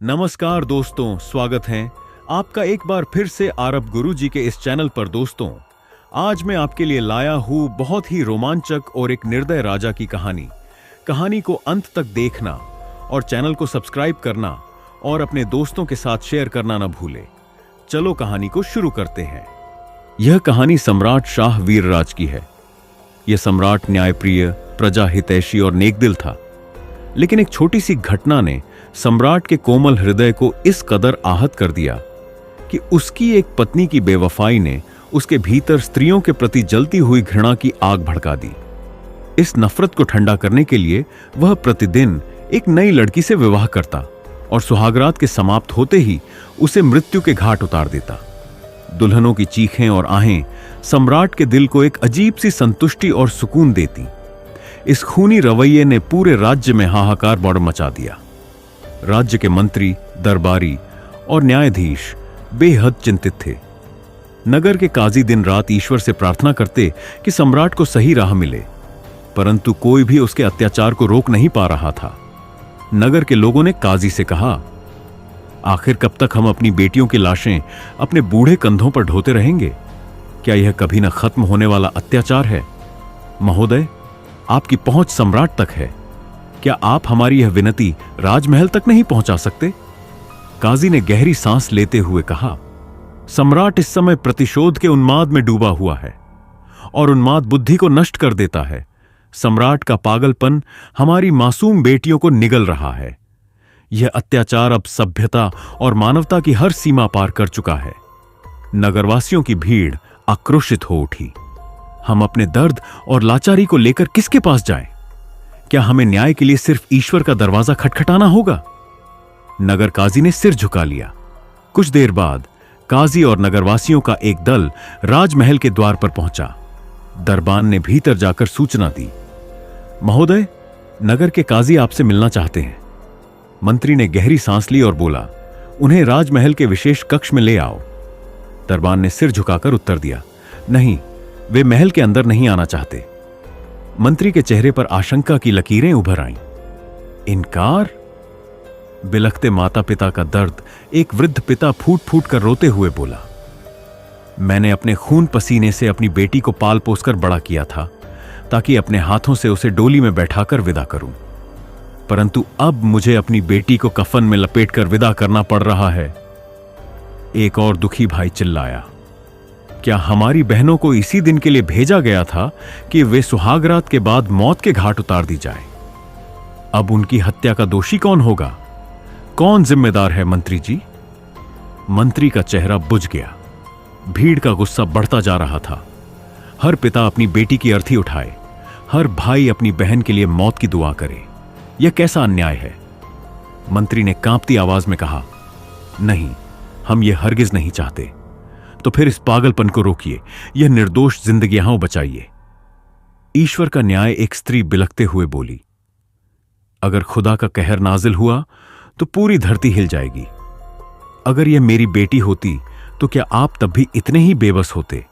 नमस्कार दोस्तों, स्वागत है आपका एक बार फिर से आरब गुरुजी के इस चैनल पर। दोस्तों, आज मैं आपके लिए लाया हूं बहुत ही रोमांचक और एक निर्दय राजा की कहानी को अंत तक देखना और चैनल को सब्सक्राइब करना और अपने दोस्तों के साथ शेयर करना न भूले। चलो कहानी को शुरू करते हैं। यह कहानी सम्राट शाह वीरराज की है। यह सम्राट न्यायप्रिय, प्रजा हितैषी और नेकदिल था, लेकिन एक छोटी सी घटना ने सम्राट के कोमल हृदय को इस कदर आहत कर दिया कि उसकी एक पत्नी की बेवफाई ने उसके भीतर स्त्रियों के प्रति जलती हुई घृणा की आग भड़का दी। इस नफरत को ठंडा करने के लिए वह प्रतिदिन एक नई लड़की से विवाह करता और सुहागरात के समाप्त होते ही उसे मृत्यु के घाट उतार देता। दुल्हनों की चीखें और आहें सम्राट के दिल को एक अजीब सी संतुष्टि और सुकून देती। इस खूनी रवैये ने पूरे राज्य में हाहाकार बढ़ मचा दिया। राज्य के मंत्री, दरबारी और न्यायाधीश बेहद चिंतित थे। नगर के काजी दिन रात ईश्वर से प्रार्थना करते कि सम्राट को सही राह मिले, परंतु कोई भी उसके अत्याचार को रोक नहीं पा रहा था। नगर के लोगों ने काजी से कहा, आखिर कब तक हम अपनी बेटियों की लाशें अपने बूढ़े कंधों पर ढोते रहेंगे? क्या यह कभी न खत्म होने वाला अत्याचार है? महोदय, आपकी पहुंच सम्राट तक है। क्या आप हमारी यह विनती राजमहल तक नहीं पहुंचा सकते? काजी ने गहरी सांस लेते हुए कहा, सम्राट इस समय प्रतिशोध के उन्माद में डूबा हुआ है और उन्माद बुद्धि को नष्ट कर देता है। सम्राट का पागलपन हमारी मासूम बेटियों को निगल रहा है। यह अत्याचार अब सभ्यता और मानवता की हर सीमा पार कर चुका है। नगरवासियों की भीड़ आक्रोशित हो उठी। हम अपने दर्द और लाचारी को लेकर किसके पास जाएं? क्या हमें न्याय के लिए सिर्फ ईश्वर का दरवाजा खटखटाना होगा? नगर काजी ने सिर झुका लिया। कुछ देर बाद काजी और नगरवासियों का एक दल राजमहल के द्वार पर पहुंचा। दरबान ने भीतर जाकर सूचना दी, महोदय, नगर के काजी आपसे मिलना चाहते हैं। मंत्री ने गहरी सांस ली और बोला, उन्हें राजमहल के विशेष कक्ष में ले आओ। दरबान ने सिर झुकाकर उत्तर दिया, नहीं, वे महल के अंदर नहीं आना चाहते। मंत्री के चेहरे पर आशंका की लकीरें उभर आईं। इनकार? बिलखते माता पिता का दर्द एक वृद्ध पिता फूट फूट कर रोते हुए बोला, मैंने अपने खून पसीने से अपनी बेटी को पाल पोसकर बड़ा किया था ताकि अपने हाथों से उसे डोली में बैठाकर विदा करूं, परंतु अब मुझे अपनी बेटी को कफन में लपेटकर विदा करना पड़ रहा है। एक और दुखी भाई चिल्लाया, क्या हमारी बहनों को इसी दिन के लिए भेजा गया था कि वे सुहागरात के बाद मौत के घाट उतार दी जाए? अब उनकी हत्या का दोषी कौन होगा? कौन जिम्मेदार है मंत्री जी? मंत्री का चेहरा बुझ गया। भीड़ का गुस्सा बढ़ता जा रहा था। हर पिता अपनी बेटी की अर्थी उठाए, हर भाई अपनी बहन के लिए मौत की दुआ करे। यह कैसा अन्याय है? मंत्री ने कांपती आवाज में कहा, नहीं, हम यह हरगिज नहीं चाहते। तो फिर इस पागलपन को रोकिए, यह निर्दोष जिंदगियां बचाइए। ईश्वर का न्याय, एक स्त्री बिलखते हुए बोली, अगर खुदा का कहर नाजिल हुआ तो पूरी धरती हिल जाएगी। अगर यह मेरी बेटी होती तो क्या आप तब भी इतने ही बेबस होते?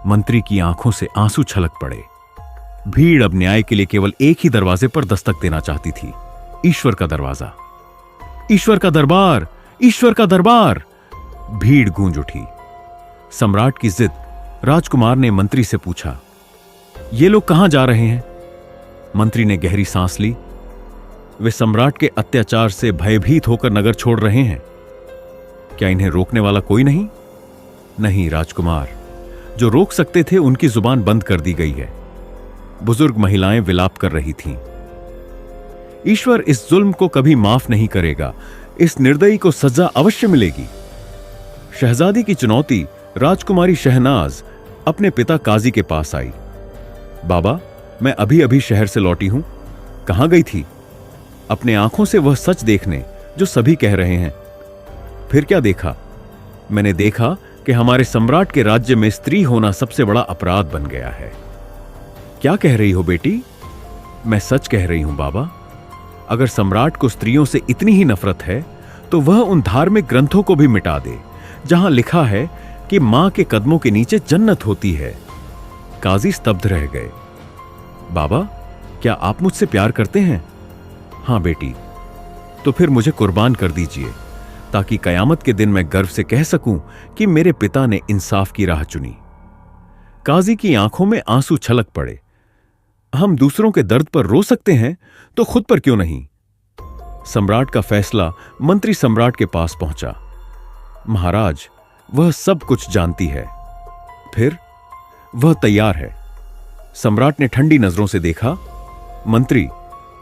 मंत्री की आंखों से आंसू छलक पड़े। भीड़ अब न्याय के लिए केवल एक ही दरवाजे पर दस्तक देना चाहती थी, ईश्वर का दरवाजा। ईश्वर का दरबार, ईश्वर का दरबार! भीड़ गूंज उठी। सम्राट की जिद। राजकुमार ने मंत्री से पूछा, ये लोग कहां जा रहे हैं? मंत्री ने गहरी सांस ली। वे सम्राट के अत्याचार से भयभीत होकर नगर छोड़ रहे हैं। क्या इन्हें रोकने वाला कोई नहीं? नहीं राजकुमार, जो रोक सकते थे उनकी जुबान बंद कर दी गई है। बुजुर्ग महिलाएं विलाप कर रही थीं। ईश्वर इस जुल्म को कभी माफ नहीं करेगा। इस निर्दयी को सजा अवश्य मिलेगी। शहजादी की चुनौती राजकुमारी शहनाज अपने पिता काजी के पास आई। बाबा, मैं अभी अभी शहर से लौटी हूं। कहां गई थी? अपने आंखों से वह सच देखने जो सभी कह रहे हैं। फिर क्या देखा? मैंने देखा कि हमारे सम्राट के राज्य में स्त्री होना सबसे बड़ा अपराध बन गया है। क्या कह रही हो बेटी? मैं सच कह रही हूं बाबा। अगर सम्राट को स्त्रियों से इतनी ही नफरत है तो वह उन धार्मिक ग्रंथों को भी मिटा दे जहां लिखा है कि मां के कदमों के नीचे जन्नत होती है। काजी स्तब्ध रह गए। बाबा, क्या आप मुझसे प्यार करते हैं? हां बेटी, तो फिर मुझे कुर्बान कर दीजिए, ताकि कयामत के दिन मैं गर्व से कह सकूं कि मेरे पिता ने इंसाफ की राह चुनी। काजी की आंखों में आंसू छलक पड़े। हम दूसरों के दर्द पर रो सकते हैं तो खुद पर क्यों नहीं? सम्राट का फैसला मंत्री सम्राट के पास पहुंचा। महाराज, वह सब कुछ जानती है। फिर वह तैयार है। सम्राट ने ठंडी नजरों से देखा। मंत्री,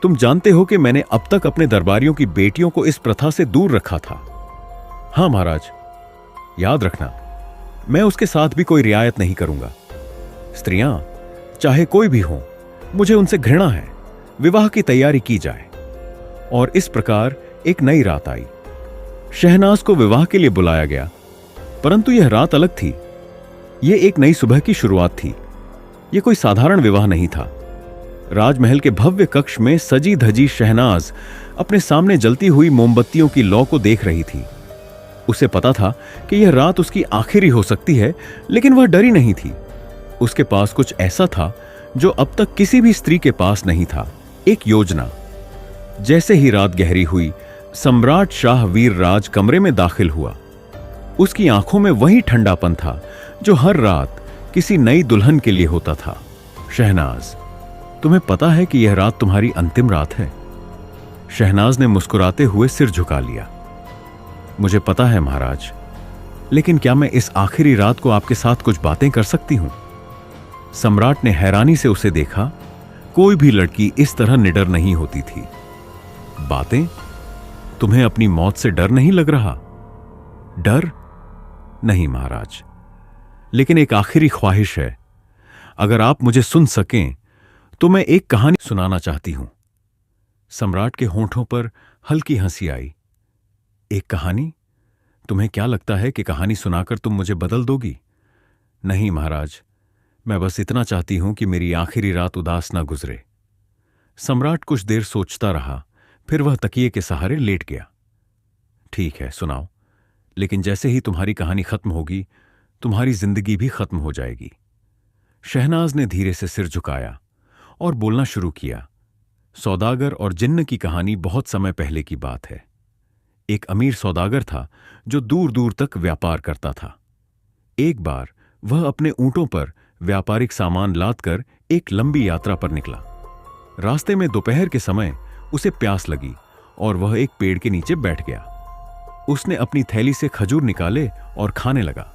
तुम जानते हो कि मैंने अब तक अपने दरबारियों की बेटियों को इस प्रथा से दूर रखा था। हां महाराज, याद रखना, मैं उसके साथ भी कोई रियायत नहीं करूंगा। स्त्रियां, चाहे कोई भी हो, मुझे उनसे घृणा है। विवाह की तैयारी की जाए। और इस प्रकार एक नई रात आई। शहनाज को विवाह के लिए बुलाया गया, परंतु यह रात अलग थी। यह एक नई सुबह की शुरुआत थी। यह कोई साधारण विवाह नहीं था। राजमहल के भव्य कक्ष में सजी धजी शहनाज अपने सामने जलती हुई मोमबत्तियों की लौ को देख रही थी। उसे पता था कि यह रात उसकी आखिरी हो सकती है, लेकिन वह डरी नहीं थी। उसके पास कुछ ऐसा था जो अब तक किसी भी स्त्री के पास नहीं था, एक योजना। जैसे ही रात गहरी हुई, सम्राट शाह वीर राज कमरे में दाखिल हुआ। उसकी आंखों में वही ठंडापन था जो हर रात किसी नई दुल्हन के लिए होता था। शहनाज, तुम्हें पता है कि यह रात तुम्हारी अंतिम रात है? शहनाज ने मुस्कुराते हुए सिर झुका लिया। मुझे पता है महाराज, लेकिन क्या मैं इस आखिरी रात को आपके साथ कुछ बातें कर सकती हूं? सम्राट ने हैरानी से उसे देखा। कोई भी लड़की इस तरह निडर नहीं होती थी। बातें? तुम्हें अपनी मौत से डर नहीं लग रहा? डर नहीं महाराज, लेकिन एक आखिरी ख्वाहिश है। अगर आप मुझे सुन सकें तो मैं एक कहानी सुनाना चाहती हूं। सम्राट के होंठों पर हल्की हंसी आई। एक कहानी? तुम्हें क्या लगता है कि कहानी सुनाकर तुम मुझे बदल दोगी? नहीं महाराज, मैं बस इतना चाहती हूं कि मेरी आखिरी रात उदास ना गुजरे। सम्राट कुछ देर सोचता रहा, फिर वह तकिए के सहारे लेट गया। ठीक है, सुनाओ, लेकिन जैसे ही तुम्हारी कहानी खत्म होगी, तुम्हारी जिंदगी भी खत्म हो जाएगी। शहनाज ने धीरे से सिर झुकाया और बोलना शुरू किया। सौदागर और जिन्न की कहानी बहुत समय पहले की बात है। एक अमीर सौदागर था जो दूर दूर तक व्यापार करता था। एक बार वह अपने ऊंटों पर व्यापारिक सामान लादकर एक लंबी यात्रा पर निकला। रास्ते में दोपहर के समय उसे प्यास लगी और वह एक पेड़ के नीचे बैठ गया। उसने अपनी थैली से खजूर निकाले और खाने लगा।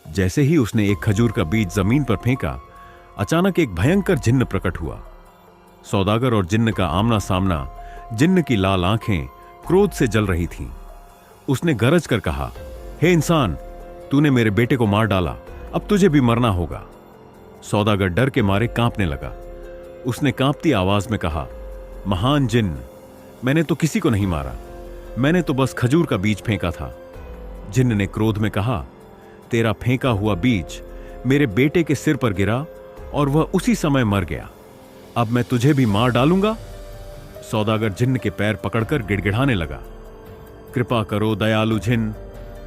जैसे ही उसने एक खजूर का बीज जमीन पर फेंका, अचानक एक भयंकर जिन्न प्रकट हुआ। सौदागर और जिन्न का आमना सामना। जिन्न की लाल आंखें क्रोध से जल रही थीं। उसने गरज कर कहा, हे इंसान, तूने मेरे बेटे को मार डाला, अब तुझे भी मरना होगा। सौदागर डर के मारे कांपने लगा। उसने कांपती आवाज में कहा, महान जिन्न, मैंने तो किसी को नहीं मारा, मैंने तो बस खजूर का बीज फेंका था। जिन्न ने क्रोध में कहा, तेरा फेंका हुआ बीज मेरे बेटे के सिर पर गिरा और वह उसी समय मर गया। अब मैं तुझे भी मार डालूंगा। सौदागर जिन्न के पैर पकड़कर गिड़गिड़ाने लगा, कृपा करो दयालु जिन्न,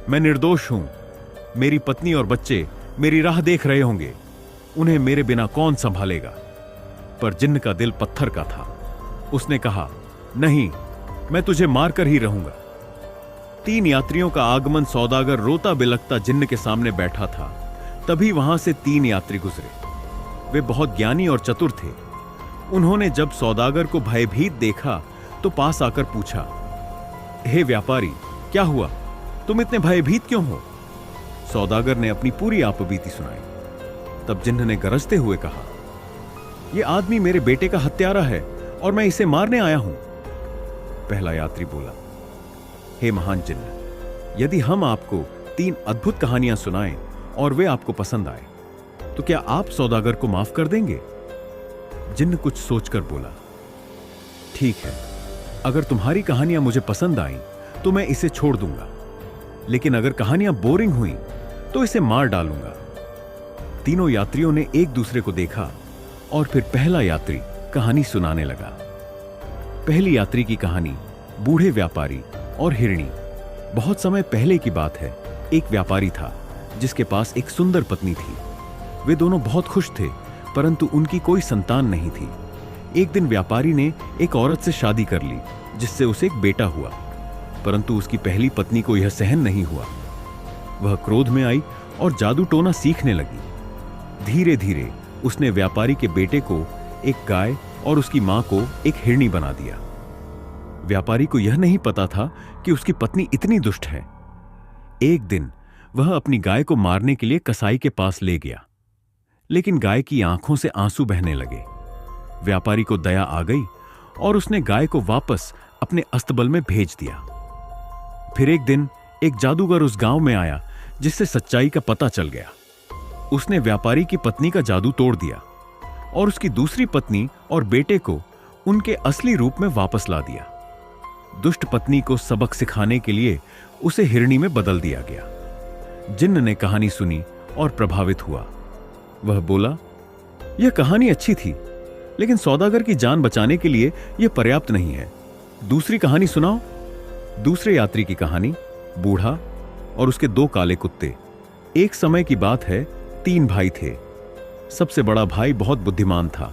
मैं निर्दोष हूं। मेरी पत्नी और बच्चे मेरी राह देख रहे होंगे, उन्हें मेरे बिना कौन संभालेगा? पर जिन्न का दिल पत्थर का था। उसने कहा, नहीं, मैं तुझे मारकर ही रहूंगा। 3 यात्रियों का आगमन। सौदागर रोता बिलखता जिन्न के सामने बैठा था। तभी वहां से 3 यात्री गुजरे। वे बहुत ज्ञानी और चतुर थे। उन्होंने जब सौदागर को भयभीत देखा तो पास आकर पूछा, हे व्यापारी, क्या हुआ? तुम इतने भयभीत क्यों हो? सौदागर ने अपनी पूरी आपबीती सुनाई। तब जिन्न ने गरजते हुए कहा, यह आदमी मेरे बेटे का हत्यारा है और मैं इसे मारने आया हूं। पहला यात्री बोला, हे महान जिन्न, यदि हम आपको 3 अद्भुत कहानियां सुनाएं और वे आपको पसंद आए, तो क्या आप सौदागर को माफ कर देंगे? जिन्न कुछ सोचकर बोला, ठीक है, अगर तुम्हारी कहानियां मुझे पसंद आईं तो मैं इसे छोड़ दूंगा, लेकिन अगर कहानियां बोरिंग हुई तो इसे मार डालूंगा। तीनों यात्रियों ने एक दूसरे को देखा और फिर पहला यात्री कहानी सुनाने लगा। पहली यात्री की कहानी बूढ़े व्यापारी और हिरणी। बहुत समय पहले की बात है। एक व्यापारी था जिसके पास एक सुंदर पत्नी थी। वे दोनों बहुत खुश थे, परंतु उनकी कोई संतान नहीं थी। एक दिन व्यापारी ने एक औरत से शादी कर ली जिससे उसे एक बेटा हुआ। परंतु उसकी पहली पत्नी को यह सहन नहीं हुआ। वह क्रोध में आई और जादू टोना सीखने लगी। धीरे धीरे उसने व्यापारी के बेटे को एक गाय और उसकी मां को एक हिरनी बना दिया। व्यापारी को यह नहीं पता था कि उसकी पत्नी इतनी दुष्ट है। एक दिन वह अपनी गाय को मारने के लिए कसाई के पास ले गया, लेकिन गाय की आंखों से आंसू बहने लगे। व्यापारी को दया आ गई और उसने गाय को वापस अपने अस्तबल में भेज दिया। फिर एक दिन एक जादूगर उस गांव में आया, जिससे सच्चाई का पता चल गया। उसने व्यापारी की पत्नी का जादू तोड़ दिया और उसकी दूसरी पत्नी और बेटे को उनके असली रूप में वापस ला दिया। दुष्ट पत्नी को सबक सिखाने के लिए उसे हिरनी में बदल दिया गया। जिन्न ने कहानी सुनी और प्रभावित हुआ। वह बोला, यह कहानी अच्छी थी, लेकिन सौदागर की जान बचाने के लिए यह पर्याप्त नहीं है। दूसरी कहानी सुनाओ। दूसरे यात्री की कहानी, बूढ़ा और उसके 2 काले कुत्ते। एक समय की बात है, 3 भाई थे। सबसे बड़ा भाई बहुत बुद्धिमान था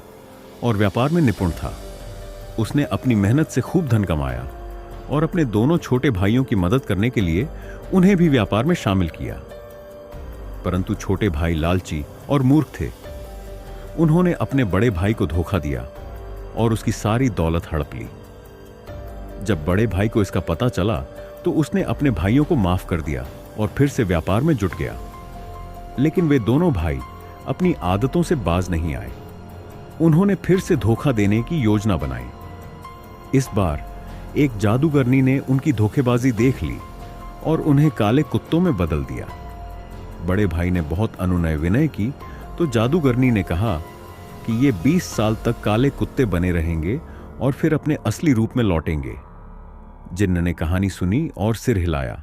और व्यापार में निपुण था। उसने अपनी मेहनत से खूब धन कमाया और अपने दोनों छोटे भाइयों की मदद करने के लिए उन्हें भी व्यापार में शामिल किया। परंतु छोटे भाई लालची और मूर्ख थे। उन्होंने अपने बड़े भाई को धोखा दिया और उसकी सारी दौलत हड़प ली। जब बड़े भाई को इसका पता चला तो उसने अपने भाइयों को माफ कर दिया और फिर से व्यापार में जुट गया। लेकिन वे दोनों भाई अपनी आदतों से बाज नहीं आए। उन्होंने फिर से धोखा देने की योजना बनाई। इस बार एक जादूगरनी ने उनकी धोखेबाजी देख ली और उन्हें काले कुत्तों में बदल दिया। बड़े भाई ने बहुत अनुनय विनय की तो जादूगरनी ने कहा कि ये 20 साल तक काले कुत्ते बने रहेंगे और फिर अपने असली रूप में लौटेंगे। जिन्न ने कहानी सुनी और सिर हिलाया।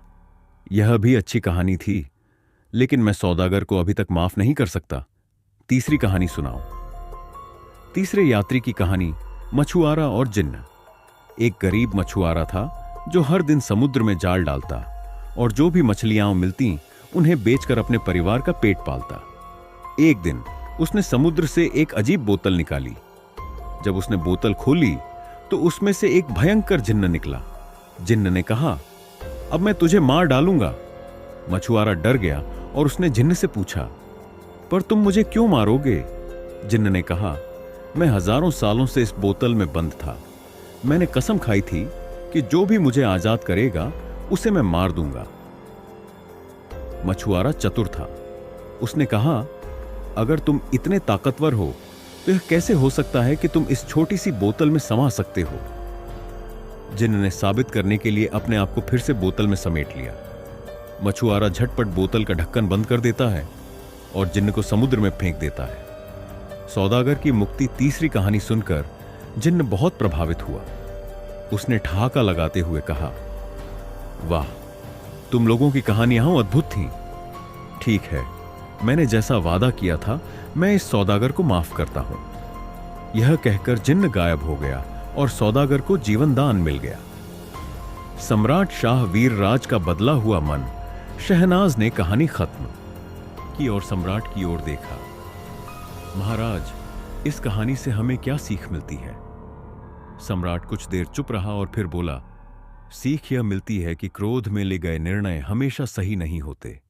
यह भी अच्छी कहानी थी, लेकिन मैं सौदागर को अभी तक माफ नहीं कर सकता। तीसरी कहानी सुनाओ। तीसरे यात्री की कहानी, मछुआरा और जिन्न। एक गरीब मछुआरा था जो हर दिन समुद्र में जाल डालता और जो भी मछलियां मिलती उन्हें बेचकर अपने परिवार का पेट पालता। एक दिन उसने समुद्र से एक अजीब बोतल निकाली। जब उसने बोतल खोली तो उसमें से एक भयंकर जिन्न निकला। जिन्न ने कहा, अब मैं तुझे मार डालूंगा। मछुआरा डर गया और उसने जिन्न से पूछा, पर तुम मुझे क्यों मारोगे? जिन्न ने कहा, मैं हजारों सालों से इस बोतल में बंद था। मैंने कसम खाई थी कि जो भी मुझे आजाद करेगा उसे मैं मार दूंगा। मछुआरा चतुर था। उसने कहा, अगर तुम इतने ताकतवर हो तो यह कैसे हो सकता है कि तुम इस छोटी सी बोतल में समा सकते हो? जिन्न ने साबित करने के लिए अपने आप को फिर से बोतल में समेट लिया। मछुआरा झटपट बोतल का ढक्कन बंद कर देता है और जिन्न को समुद्र में फेंक देता है। सौदागर की मुक्ति तीसरी कहानी सुनकर जिन्न बहुत प्रभावित हुआ। उसने ठहाका लगाते हुए कहा, वाह, तुम लोगों की कहानियां अद्भुत थीं। ठीक है, मैंने जैसा वादा किया था मैं इस सौदागर को माफ करता हूं। यह कहकर जिन्न गायब हो गया और सौदागर को जीवन दान मिल गया। सम्राट शाह वीरराज का बदला हुआ मन। शहनाज ने कहानी खत्म की और सम्राट की ओर देखा। महाराज, इस कहानी से हमें क्या सीख मिलती है? सम्राट कुछ देर चुप रहा और फिर बोला, सीख यह मिलती है कि क्रोध में ले गए निर्णय हमेशा सही नहीं होते।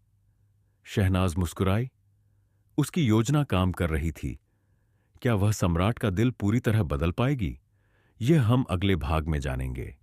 शहनाज मुस्कुराई। उसकी योजना काम कर रही थी। क्या वह सम्राट का दिल पूरी तरह बदल पाएगी? यह हम अगले भाग में जानेंगे।